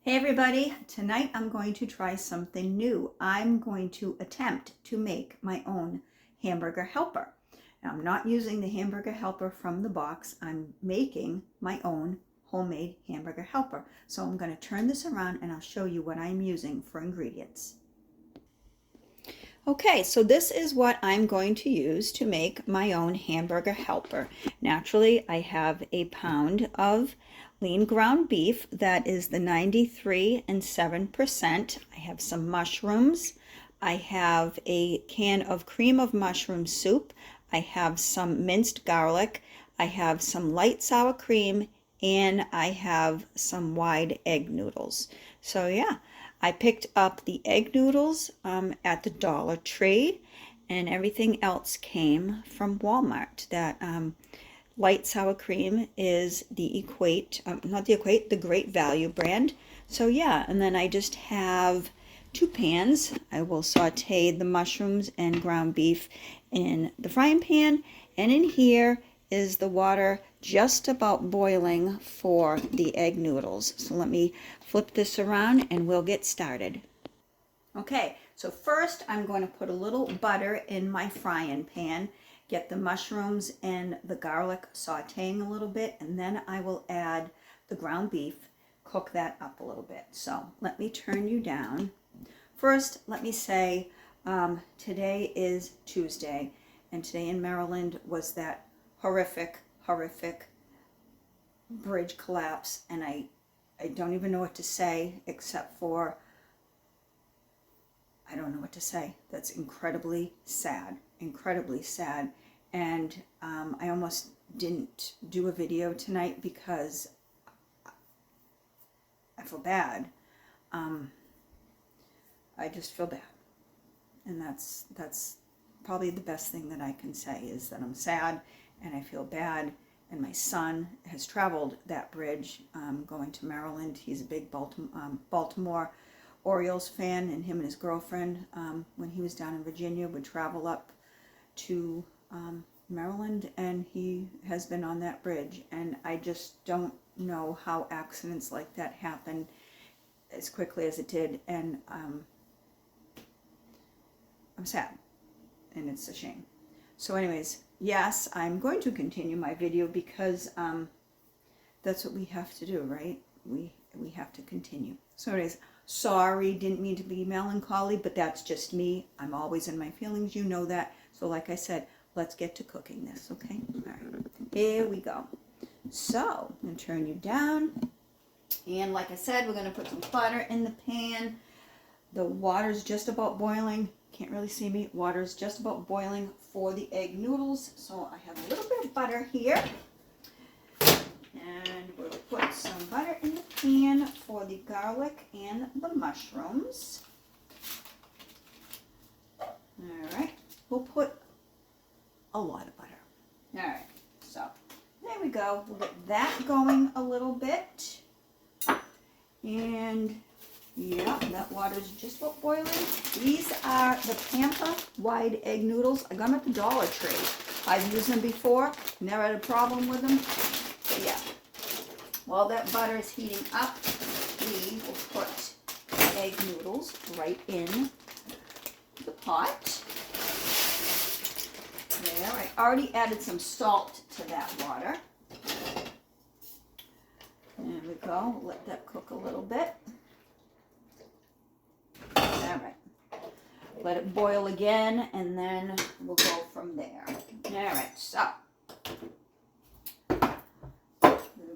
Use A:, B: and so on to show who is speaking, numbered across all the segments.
A: Hey everybody, tonight I'm going to try something new. I'm going to attempt to make my own hamburger helper. Now, I'm not using the hamburger helper from the box. I'm making my own homemade hamburger helper. So I'm going to turn this around and I'll show you what I'm using for ingredients. Okay, so this is what I'm going to use to make my own hamburger helper. Naturally, I have a pound of lean ground beef that is the 93 and 7%. I have some mushrooms. I have a can of cream of mushroom soup. I have some minced garlic. I have some light sour cream, and I have some wide egg noodles. So yeah. I picked up the egg noodles at the Dollar Tree, and everything else came from Walmart. That light sour cream is the the Great Value brand. So yeah, and then I just have 2 pans. I will saute the mushrooms and ground beef in the frying pan, and in here is the water just about boiling for the egg noodles. So let me flip this around and we'll get started. Okay, so first I'm going to put a little butter in my frying pan, get the mushrooms and the garlic sauteing a little bit, and then I will add the ground beef, cook that up a little bit. So let me turn you down. First, let me say today is Tuesday, and today in Maryland was that horrific bridge collapse, and I don't even know what to say except for I don't know what to say. That's incredibly sad, and I almost didn't do a video tonight because I feel bad. I just feel bad, and that's probably the best thing that I can say is that I'm sad and I feel bad. And my son has traveled that bridge going to Maryland. He's a big Baltimore Orioles fan, and him and his girlfriend, when he was down in Virginia, would travel up to Maryland, and he has been on that bridge. And I just don't know how accidents like that happen as quickly as it did, and I'm sad, and it's a shame. So anyways, yes, I'm going to continue my video because that's what we have to do, right? We have to continue. So anyways, sorry, didn't mean to be melancholy, but that's just me. I'm always in my feelings, you know that. So like I said, let's get to cooking this, okay? All right, here we go. So I'm going to turn you down. And like I said, we're going to put some butter in the pan. The water's just about boiling. Can't really see me. Water's just about boiling for the egg noodles. So I have a little bit of butter here. And we'll put some butter in the pan for the garlic and the mushrooms. Alright. We'll put a lot of butter. Alright. So there we go. We'll get that going a little bit. And yeah, that water's just about boiling. These are the Pampa wide egg noodles. I got them at the Dollar Tree. I've used them before. Never had a problem with them. So yeah. While that butter is heating up, we will put the egg noodles right in the pot. There, I already added some salt to that water. There we go. Let that cook a little bit. All right. Let it boil again, and then we'll go from there. All right, so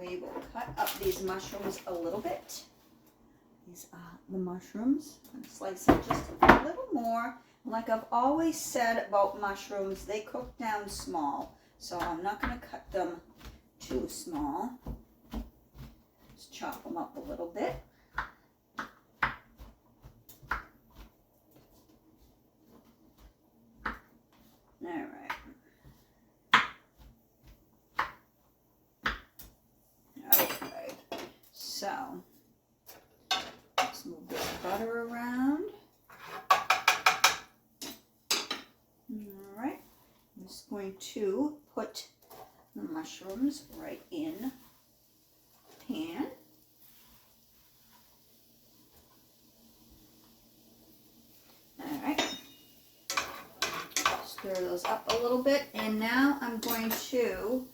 A: we will cut up these mushrooms a little bit. These are the mushrooms. I'm going to slice them just a little more. Like I've always said about mushrooms, they cook down small, so I'm not going to cut them too small. Just chop them up a little bit. All right. Okay. So let's move this butter around. All right. I'm just going to put the mushrooms right in the pan. Stir those up a little bit, and now I'm going to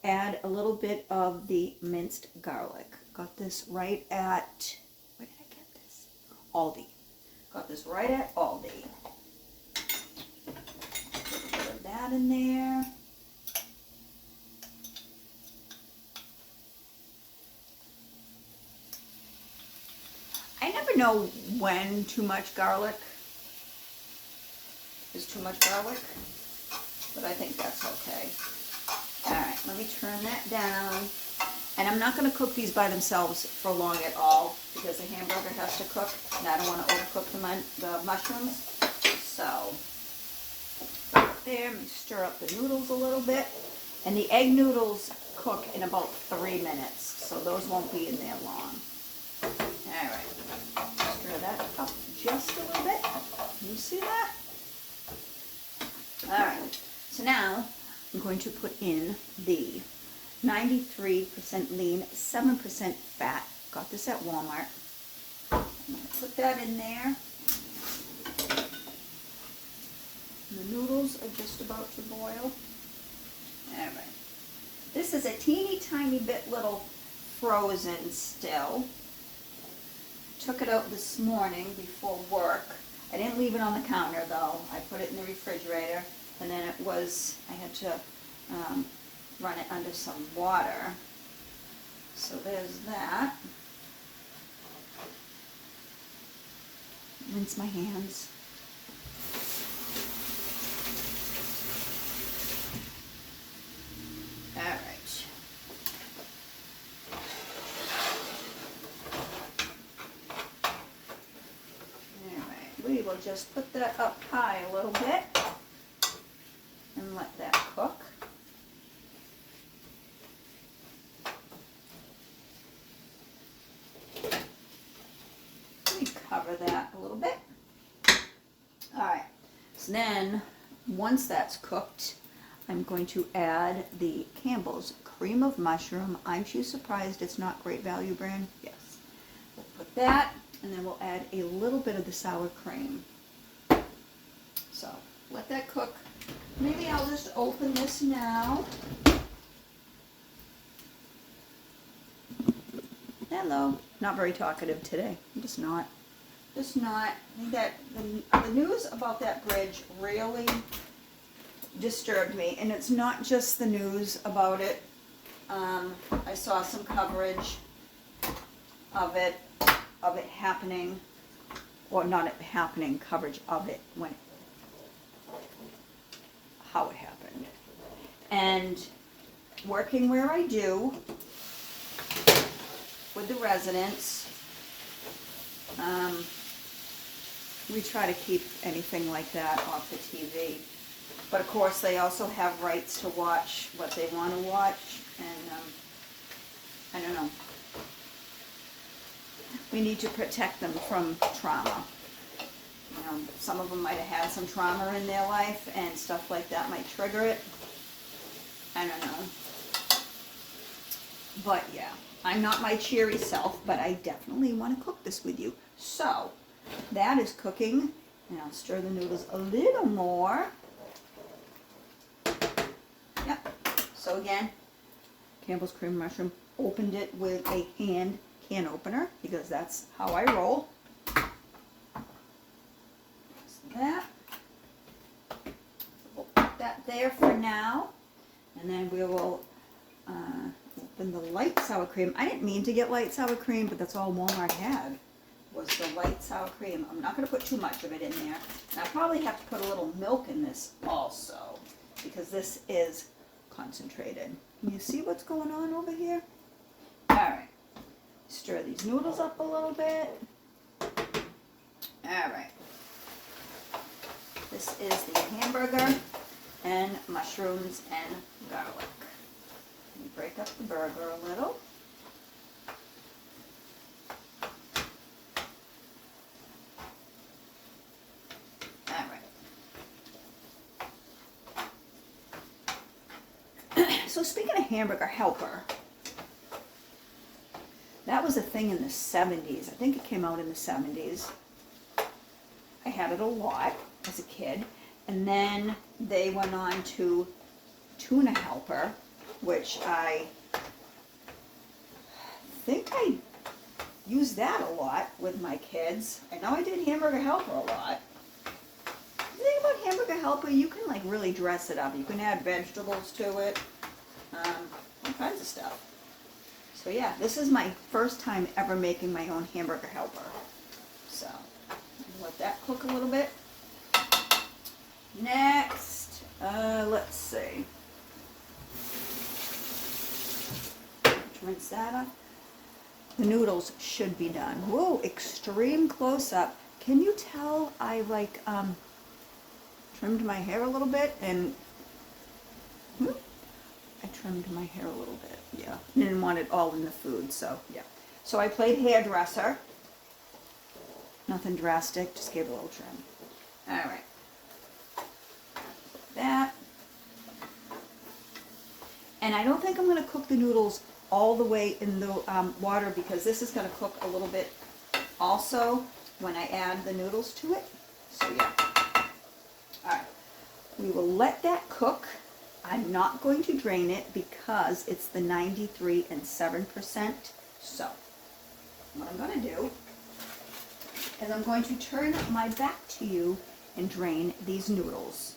A: add a little bit of the minced garlic. Got this right at, where did I get this? Aldi. Got this right at Aldi. Put a bit of that in there. I never know when too much garlic is too much garlic, but I think that's okay. Alright, let me turn that down. And I'm not going to cook these by themselves for long at all, because the hamburger has to cook, and I don't want to overcook the mushrooms. So, there, let me stir up the noodles a little bit. And the egg noodles cook in about 3 minutes, so those won't be in there long. Alright, stir that up just a little bit. You see that? Alright, so now I'm going to put in the 93% lean, 7% fat. Got this at Walmart. I'm going to put that in there. And the noodles are just about to boil. Alright. This is a teeny tiny bit little frozen still. Took it out this morning before work. I didn't leave it on the counter though. I put it in the refrigerator, and then I had to run it under some water. So there's that. Rinse my hands. All right. We will just put that up high a little bit and let that cook. Let me cover that a little bit. Alright, so then once that's cooked, I'm going to add the Campbell's cream of mushroom. Aren't you surprised it's not Great Value brand? Yes. We'll put that. And then we'll add a little bit of the sour cream. So, let that cook. Maybe I'll just open this now. Hello. Not very talkative today. I'm just not. Just not. I think that the news about that bridge really disturbed me. And it's not just the news about it. I saw some coverage of it happening, or not it happening, coverage of it how it happened. And working where I do with the residents, we try to keep anything like that off the TV. But of course they also have rights to watch what they want to watch, and I don't know. We need to protect them from trauma. You know, some of them might have had some trauma in their life, and stuff like that might trigger it. I don't know. But yeah, I'm not my cheery self, but I definitely want to cook this with you. So, that is cooking. And I'll stir the noodles a little more. Yep. So again, Campbell's cream mushroom. Opened it with a can opener, because that's how I roll. Just that. We'll put that there for now, and then we will open the light sour cream. I didn't mean to get light sour cream, but that's all Walmart had, was the light sour cream. I'm not going to put too much of it in there. And I probably have to put a little milk in this also, because this is concentrated. Can you see what's going on over here? Alright. Stir these noodles up a little bit. Alright. This is the hamburger and mushrooms and garlic. Let me break up the burger a little. Alright. So speaking of hamburger helper, that was a thing in the 70s. I think it came out in the 70s. I had it a lot as a kid. And then they went on to tuna helper, which I think I used that a lot with my kids. I know I did hamburger helper a lot. The thing about hamburger helper, you can like really dress it up. You can add vegetables to it, all kinds of stuff. So yeah, this is my first time ever making my own hamburger helper. So let that cook a little bit. Next, let's see. Rinse that up. The noodles should be done. Whoa, extreme close up. Can you tell I like trimmed my hair a little bit and I trimmed my hair a little bit. Yeah, didn't want it all in the food, so yeah. So I played hairdresser. Nothing drastic, just gave a little trim. All right. That. And I don't think I'm going to cook the noodles all the way in the water because this is going to cook a little bit also when I add the noodles to it. So yeah. All right. We will let that cook. I'm not going to drain it because it's the 93.7%. So what I'm going to do is I'm going to turn my back to you and drain these noodles.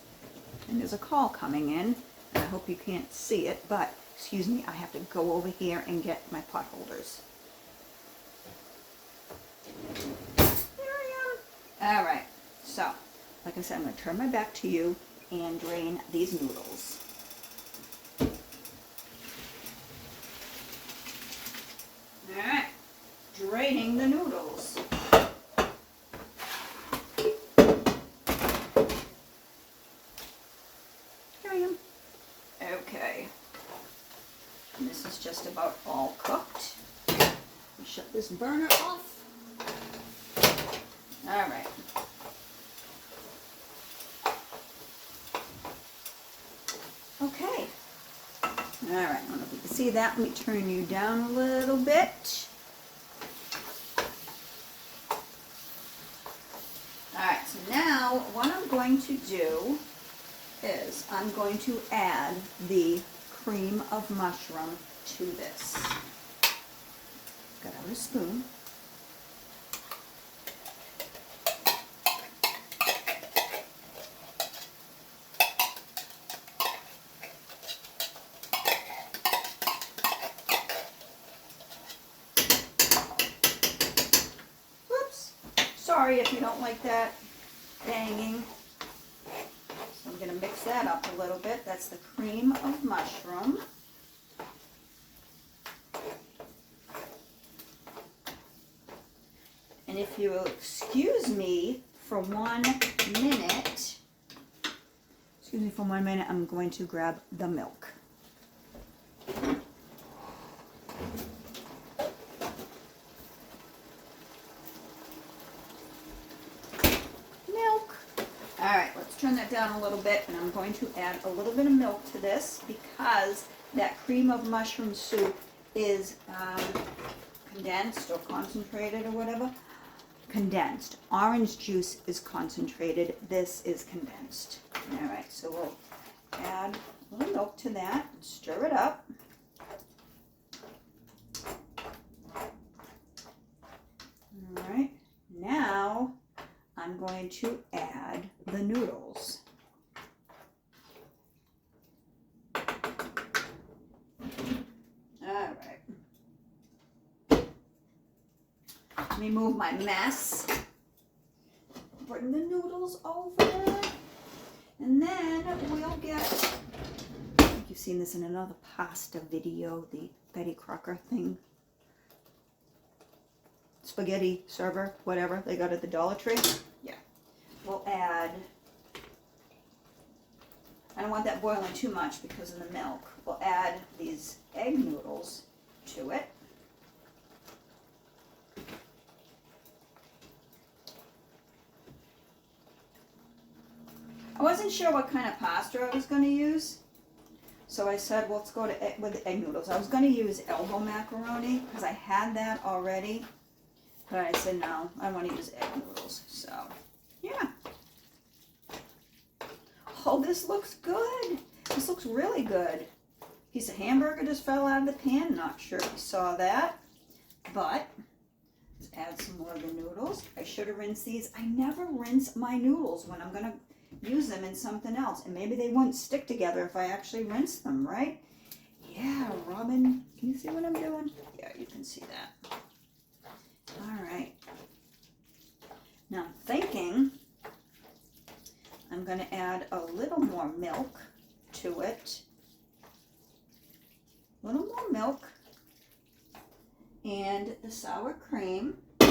A: And there's a call coming in. And I hope you can't see it, but excuse me, I have to go over here and get my pot holders. There I am. All right, so like I said, I'm going to turn my back to you and drain these noodles. All right, draining the noodles. Here I am. Okay. And this is just about all cooked. Shut this burner off. All right. Okay. All right, I don't know if you can see that. Let me turn you down a little bit. All right, so now what I'm going to do is I'm going to add the cream of mushroom to this. Got out a spoon. Whoops. Sorry if you don't like that banging. So I'm going to mix that up a little bit. That's the cream of mushroom. And if you will excuse me for 1 minute, I'm going to grab the milk. Milk. All right, let's turn that down a little bit, and I'm going to add a little bit of milk to this because that cream of mushroom soup is condensed or concentrated or whatever. Condensed. Orange juice is concentrated. This is condensed. All right, so we'll add a little milk to that, stir it up. All right, now I'm going to add the noodles. All right. Let me move my mess. Bring the noodles over. And then we'll get, I think you've seen this in another pasta video, the Betty Crocker thing. Spaghetti server, whatever they got at the Dollar Tree. Yeah. We'll add, I don't want that boiling too much because of the milk. We'll add these egg noodles to it. I wasn't sure what kind of pasta I was going to use, so I said, well, let's go to with the egg noodles. I was going to use elbow macaroni because I had that already, but I said no, I want to use egg noodles. So, yeah. Oh, this looks good. This looks really good. Piece of hamburger just fell out of the pan. Not sure if you saw that, but let's add some more of the noodles. I should have rinsed these. I never rinse my noodles when I'm gonna use them in something else, and maybe they wouldn't stick together if I actually rinse them, right? Yeah, Robin, can you see what I'm doing? Yeah, you can see that. All right. Now I'm thinking I'm going to add a little more milk to it. A little more milk and the sour cream. So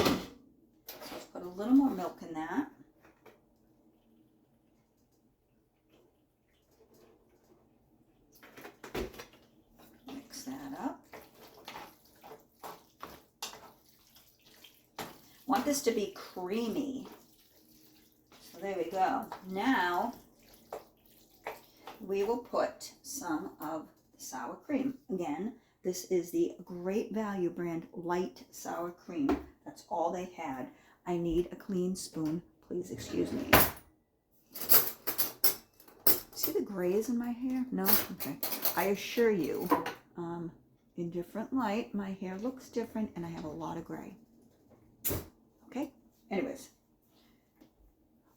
A: let's put a little more milk in that. Mix that up. Want this to be creamy. So there we go. Now we will put some of the sour cream. Again, this is the Great Value brand light sour cream. That's all they had. I need a clean spoon. Please excuse me. See the grays in my hair? No? Okay. I assure you, in different light, my hair looks different and I have a lot of gray. Okay? Anyways.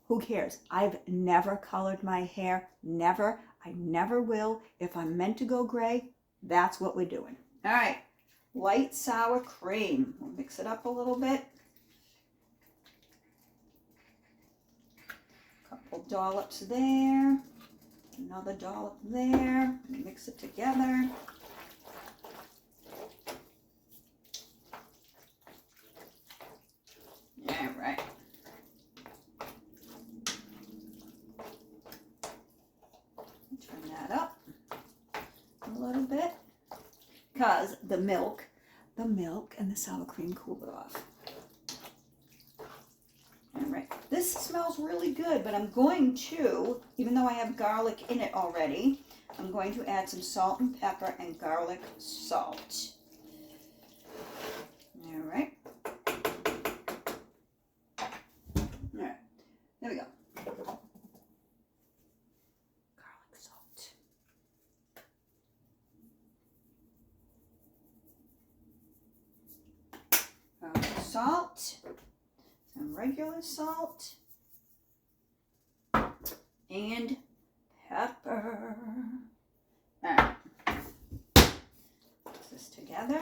A: Who cares? I've never colored my hair. Never. I never will. If I'm meant to go gray, that's what we're doing. All right. Light sour cream. We'll mix it up a little bit. Couple dollops there. Another dollop there. Mix it together. All right. Turn that up a little bit because the milk and the sour cream cool it off. All right, this smells really good, but I'm going to, even though I have garlic in it already, I'm going to add some salt and pepper and garlic salt. All right. All right, there we go. Salt, some regular salt, and pepper. All right, mix this together.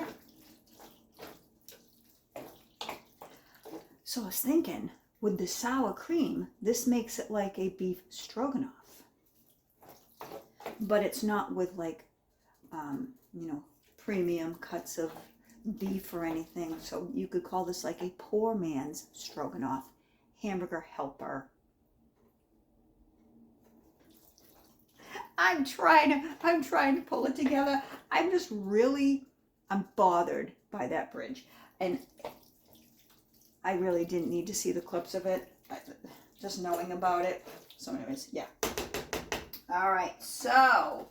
A: So I was thinking, with the sour cream, this makes it like a beef stroganoff, but it's not with like, premium cuts of beef or anything. So you could call this like a poor man's stroganoff, hamburger helper. I'm trying to pull it together. I'm bothered by that bridge. And I really didn't need to see the clips of it, just knowing about it. So anyways, yeah. All right, so.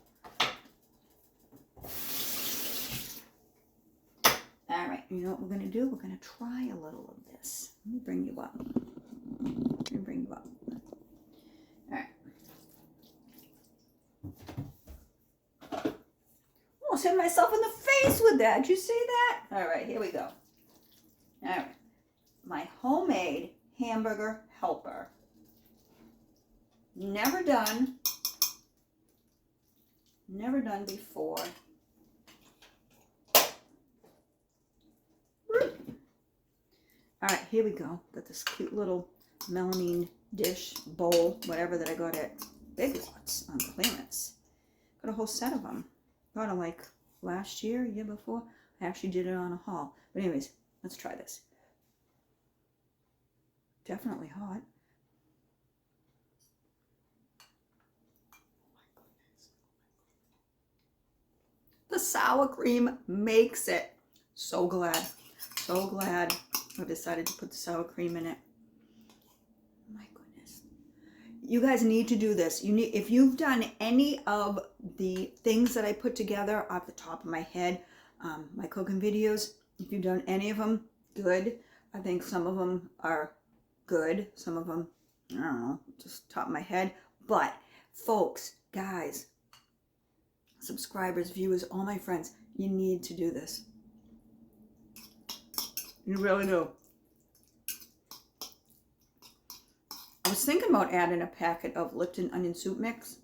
A: All right, you know what we're going to do? We're going to try a little of this. Let me bring you up. All right. Almost hit myself in the face with that. Did you see that? All right, here we go. All right. My homemade hamburger helper. Never done before. All right, here we go. Got this cute little melamine dish, bowl, whatever that I got at Big Lots on clearance. Got a whole set of them. Got them like last year, year before. I actually did it on a haul. But anyways, let's try this. Definitely hot. The sour cream makes it. So glad I decided to put the sour cream in it. My goodness. You guys need to do this. If you've done any of the things that I put together off the top of my head, my cooking videos, if you've done any of them, good. I think some of them are good. Some of them, I don't know, just top of my head. But Folks, guys, subscribers, viewers, all my friends, you need to do this. You really do. I was thinking about adding a packet of Lipton onion soup mix,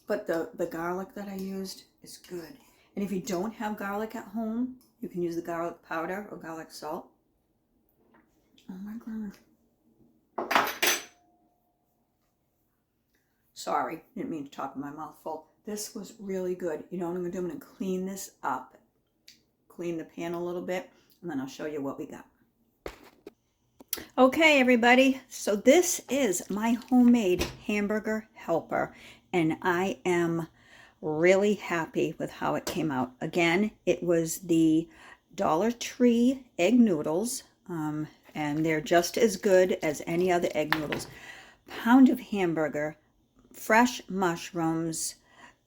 A: but the garlic that I used is good. And if you don't have garlic at home, you can use the garlic powder or garlic salt. Oh my gosh. Sorry, didn't mean to talk in my mouth full. This was really good. You know what I'm going to do? I'm going to clean this up. Clean the pan a little bit, and then I'll show you what we got. Okay, everybody. So this is my homemade hamburger helper, and I am really happy with how it came out. Again, it was the Dollar Tree egg noodles, and they're just as good as any other egg noodles. Pound of hamburger, fresh mushrooms,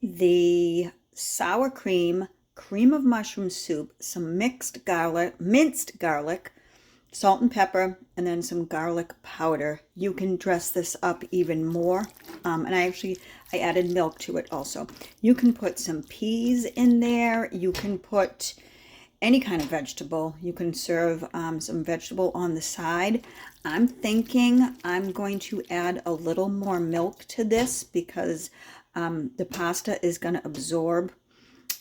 A: the sour cream, cream of mushroom soup, some minced garlic, salt and pepper, and then some garlic powder. You can dress this up even more. And I added milk to it also. You can put some peas in there. You can put any kind of vegetable. You can serve some vegetable on the side. I'm thinking I'm going to add a little more milk to this because the pasta is going to absorb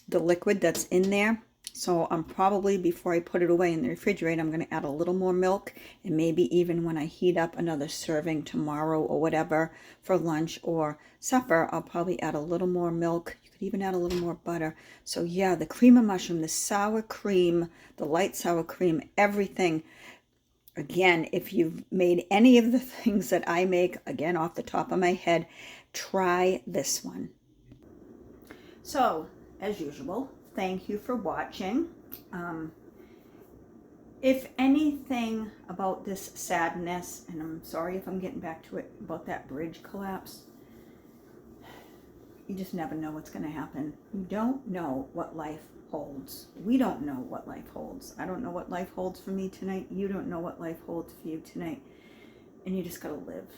A: the liquid that's in there. So I'm probably, before I put it away in the refrigerator, I'm going to add a little more milk, and maybe even when I heat up another serving tomorrow or whatever for lunch or supper, I'll probably add a little more milk. You could even add a little more butter. So yeah, the cream of mushroom, the sour cream, the light sour cream, everything. Again, if you've made any of the things that I make, again, off the top of my head, try this one. So, as usual, thank you for watching. If anything about this sadness, and I'm sorry if I'm getting back to it, about that bridge collapse, you just never know what's going to happen. You don't know what life holds. We don't know what life holds. I don't know what life holds for me tonight. You don't know what life holds for you tonight. And you just got to live.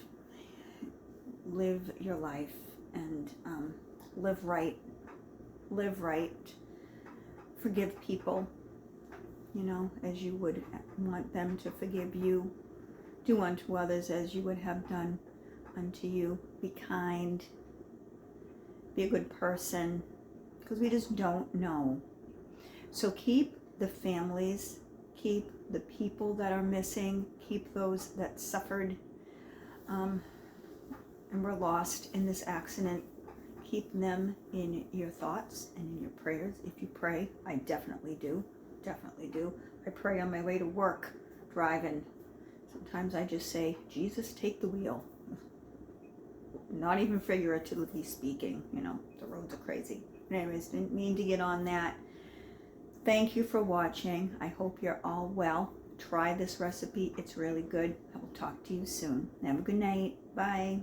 A: Live your life and live right. Live right. Forgive people, you know, as you would want them to forgive you. Do unto others as you would have done unto you. Be kind. Be a good person, because we just don't know. So keep the families, keep the people that are missing, keep those that suffered and were lost in this accident. Keep them in your thoughts and in your prayers. If you pray, I definitely do. Definitely do. I pray on my way to work, driving. Sometimes I just say, Jesus, take the wheel. Not even figuratively speaking, you know, the roads are crazy. Anyways, didn't mean to get on that. Thank you for watching. I hope you're all well. Try this recipe. It's really good. I will talk to you soon. Have a good night. Bye.